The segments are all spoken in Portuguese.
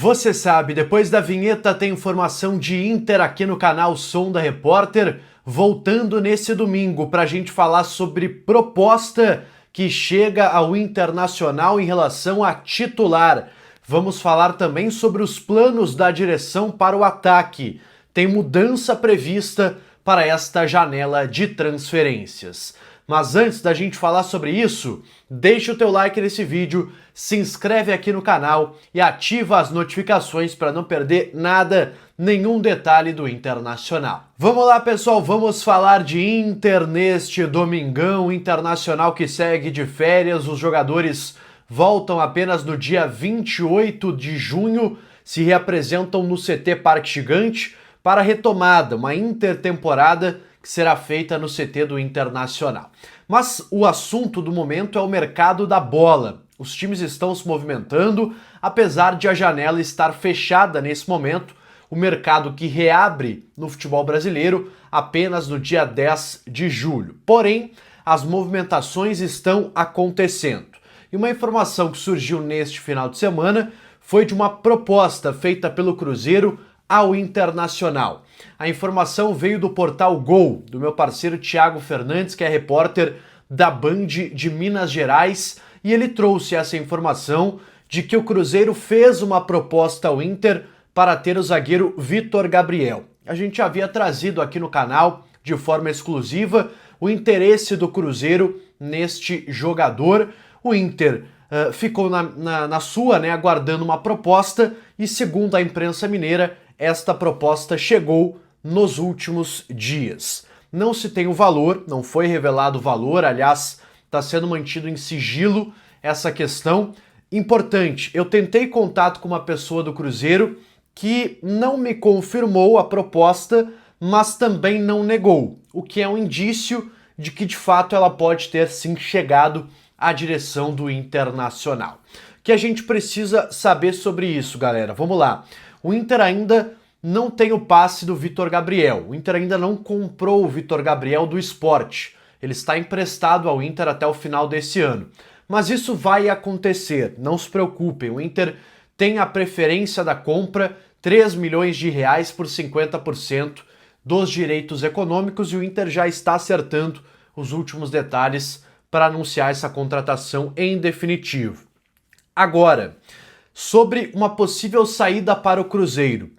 Você sabe, depois da vinheta tem informação de Inter aqui no canal Som da Repórter, voltando nesse domingo para a gente falar sobre proposta que chega ao Internacional em relação a titular. Vamos falar também sobre os planos da direção para o ataque. Tem mudança prevista para esta janela de transferências. Mas antes da gente falar sobre isso, deixa o teu like nesse vídeo, se inscreve aqui no canal e ativa as notificações para não perder nada, nenhum detalhe do Internacional. Vamos lá, pessoal, vamos falar de Inter neste domingão. Internacional que segue de férias, os jogadores voltam apenas no dia 28 de junho, se reapresentam no CT Parque Gigante para a retomada, uma intertemporada que será feita no CT do Internacional. Mas o assunto do momento é o mercado da bola. Os times estão se movimentando, apesar de a janela estar fechada nesse momento, o mercado que reabre no futebol brasileiro apenas no dia 10 de julho. Porém, as movimentações estão acontecendo. E uma informação que surgiu neste final de semana foi de uma proposta feita pelo Cruzeiro ao Internacional. A informação veio do portal Gol, do meu parceiro Thiago Fernandes, que é repórter da Band de Minas Gerais, e ele trouxe essa informação de que o Cruzeiro fez uma proposta ao Inter para ter o zagueiro Vitor Gabriel. A gente havia trazido aqui no canal, de forma exclusiva, o interesse do Cruzeiro neste jogador. O Inter ficou na sua, aguardando uma proposta, e segundo a imprensa mineira, esta proposta chegou nos últimos dias. Não se tem o valor, não foi revelado o valor, aliás, está sendo mantido em sigilo essa questão. Importante, eu tentei contato com uma pessoa do Cruzeiro que não me confirmou a proposta, mas também não negou, o que é um indício de que de fato ela pode ter sim chegado à direção do Internacional. O que a gente precisa saber sobre isso, galera? Vamos lá. O Inter ainda não tem o passe do Vitor Gabriel. O Inter ainda não comprou o Vitor Gabriel do Sport. Ele está emprestado ao Inter até o final desse ano. Mas isso vai acontecer, não se preocupem. O Inter tem a preferência da compra, 3 milhões de reais por 50% dos direitos econômicos, e o Inter já está acertando os últimos detalhes para anunciar essa contratação em definitivo. Agora, sobre uma possível saída para o Cruzeiro.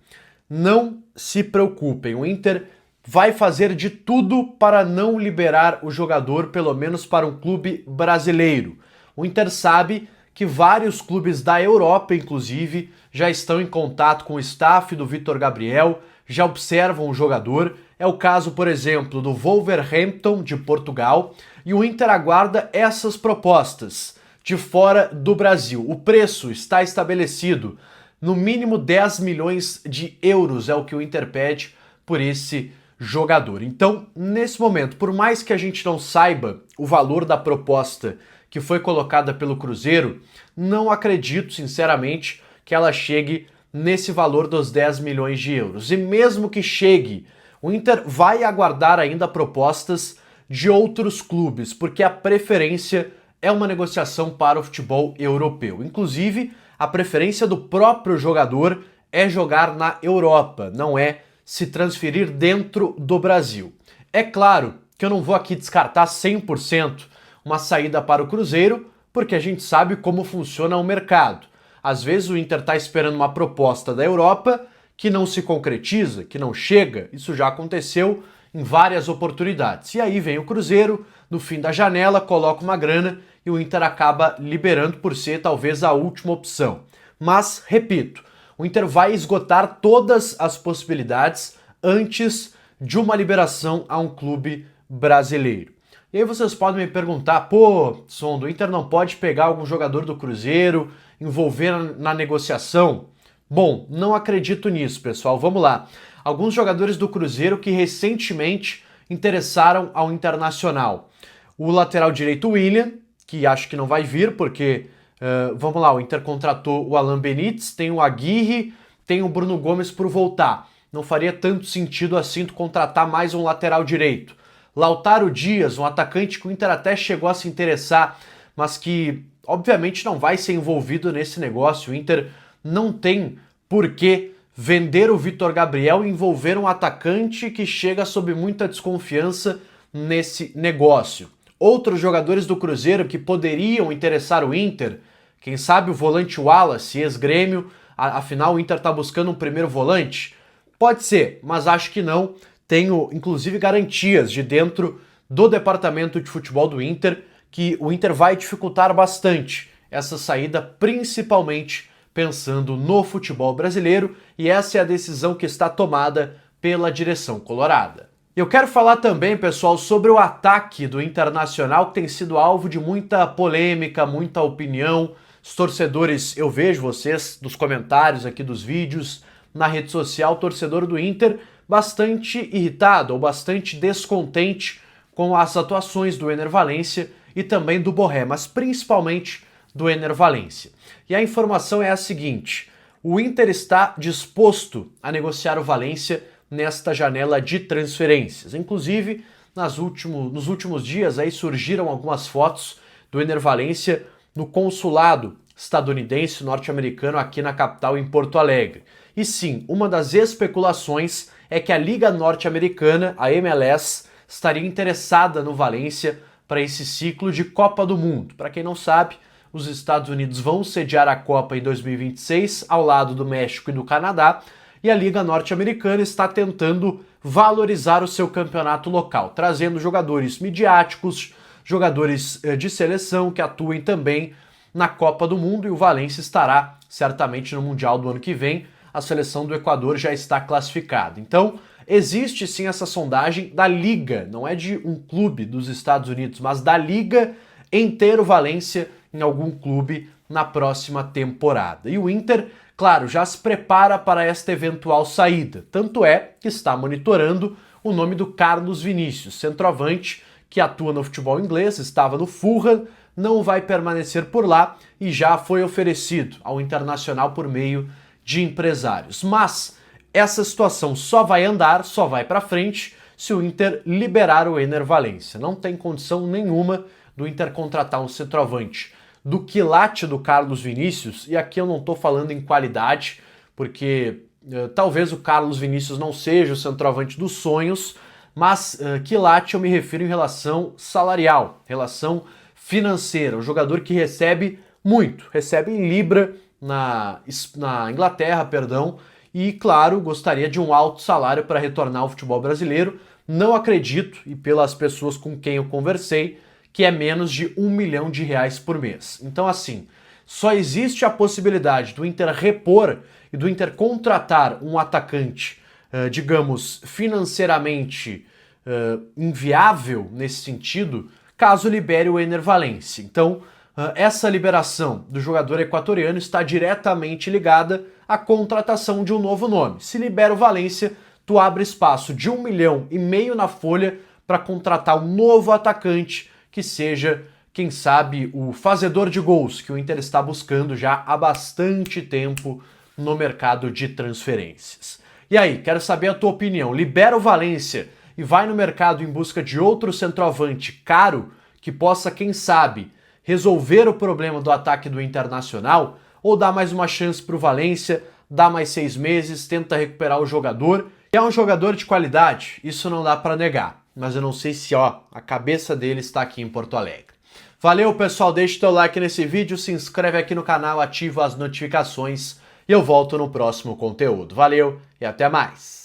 Não se preocupem, o Inter vai fazer de tudo para não liberar o jogador, pelo menos para um clube brasileiro. O Inter sabe que vários clubes da Europa, inclusive, já estão em contato com o staff do Vitor Gabriel, já observam o jogador. É o caso, por exemplo, do Wolverhampton de Portugal, e o Inter aguarda essas propostas de fora do Brasil. O preço está estabelecido, no mínimo 10 milhões de euros é o que o Inter pede por esse jogador. Então, nesse momento, por mais que a gente não saiba o valor da proposta que foi colocada pelo Cruzeiro, não acredito, sinceramente, que ela chegue nesse valor dos 10 milhões de euros. E mesmo que chegue, o Inter vai aguardar ainda propostas de outros clubes, porque a preferência é uma negociação para o futebol europeu. Inclusive, a preferência do próprio jogador é jogar na Europa, não é se transferir dentro do Brasil. É claro que eu não vou aqui descartar 100% uma saída para o Cruzeiro, porque a gente sabe como funciona o mercado. Às vezes o Inter está esperando uma proposta da Europa que não se concretiza, que não chega. Isso já aconteceu em várias oportunidades. E aí vem o Cruzeiro, no fim da janela, coloca uma grana e o Inter acaba liberando por ser talvez a última opção. Mas, repito, o Inter vai esgotar todas as possibilidades antes de uma liberação a um clube brasileiro. E aí vocês podem me perguntar, pô, Sondo, o Inter não pode pegar algum jogador do Cruzeiro, envolver na negociação? Bom, não acredito nisso, pessoal. Vamos lá. Alguns jogadores do Cruzeiro que recentemente interessaram ao Internacional. O lateral direito William, que acho que não vai vir, porque, vamos lá, o Inter contratou o Alan Benítez, tem o Aguirre, tem o Bruno Gomes por voltar. Não faria tanto sentido assim tu contratar mais um lateral direito. Lautaro Dias, um atacante que o Inter até chegou a se interessar, mas que obviamente não vai ser envolvido nesse negócio. O Inter não tem por que vender o Vitor Gabriel e envolver um atacante que chega sob muita desconfiança nesse negócio. Outros jogadores do Cruzeiro que poderiam interessar o Inter, quem sabe o volante Wallace, ex-Grêmio, afinal o Inter está buscando um primeiro volante? Pode ser, mas acho que não. Tenho inclusive garantias de dentro do departamento de futebol do Inter que o Inter vai dificultar bastante essa saída, principalmente pensando no futebol brasileiro, e essa é a decisão que está tomada pela direção colorada. Eu quero falar também, pessoal, sobre o ataque do Internacional, que tem sido alvo de muita polêmica, muita opinião. Os torcedores, eu vejo vocês nos comentários aqui dos vídeos, na rede social, torcedor do Inter bastante irritado ou bastante descontente com as atuações do Enner Valencia e também do Borré, mas principalmente do Enner Valencia. E a informação é a seguinte: o Inter está disposto a negociar o Valencia nesta janela de transferências. Inclusive, nos últimos dias aí surgiram algumas fotos do Enner Valencia no consulado estadunidense norte-americano aqui na capital, em Porto Alegre. E sim, uma das especulações é que a Liga Norte-Americana, a MLS, estaria interessada no Valencia para esse ciclo de Copa do Mundo. Para quem não sabe, os Estados Unidos vão sediar a Copa em 2026, ao lado do México e do Canadá, e a Liga Norte-Americana está tentando valorizar o seu campeonato local, trazendo jogadores midiáticos, jogadores de seleção que atuem também na Copa do Mundo, e o Valencia estará certamente no Mundial do ano que vem. A seleção do Equador já está classificada. Então, existe sim essa sondagem da Liga, não é de um clube dos Estados Unidos, mas da Liga em ter o Valencia em algum clube na próxima temporada. E o Inter, claro, já se prepara para esta eventual saída. Tanto é que está monitorando o nome do Carlos Vinícius, centroavante que atua no futebol inglês, estava no Fulham, não vai permanecer por lá e já foi oferecido ao Internacional por meio de empresários. Mas essa situação só vai andar, só vai para frente se o Inter liberar o Enner Valencia. Não tem condição nenhuma do Inter contratar um centroavante do quilate do Carlos Vinícius, e aqui eu não estou falando em qualidade, porque talvez o Carlos Vinícius não seja o centroavante dos sonhos, mas quilate eu me refiro em relação salarial, relação financeira, um jogador que recebe muito, recebe em libra na Inglaterra, perdão, e claro, gostaria de um alto salário para retornar ao futebol brasileiro. Não acredito, e pelas pessoas com quem eu conversei, que é menos de R$1 milhão por mês. Então assim, só existe a possibilidade do Inter repor e do Inter contratar um atacante, digamos, financeiramente inviável nesse sentido, caso libere o Enner Valencia. Então, essa liberação do jogador equatoriano está diretamente ligada à contratação de um novo nome. Se libera o Valencia, tu abre espaço de R$1,5 milhão na folha para contratar um novo atacante que seja, quem sabe, o fazedor de gols que o Inter está buscando já há bastante tempo no mercado de transferências. E aí, quero saber a tua opinião. Libera o Valencia e vai no mercado em busca de outro centroavante caro que possa, quem sabe, resolver o problema do ataque do Internacional, ou dá mais uma chance para o Valencia, dá mais 6 meses, tenta recuperar o jogador? É um jogador de qualidade, isso não dá para negar, mas eu não sei se a cabeça dele está aqui em Porto Alegre. Valeu, pessoal, deixa o teu like nesse vídeo, se inscreve aqui no canal, ativa as notificações e eu volto no próximo conteúdo. Valeu e até mais!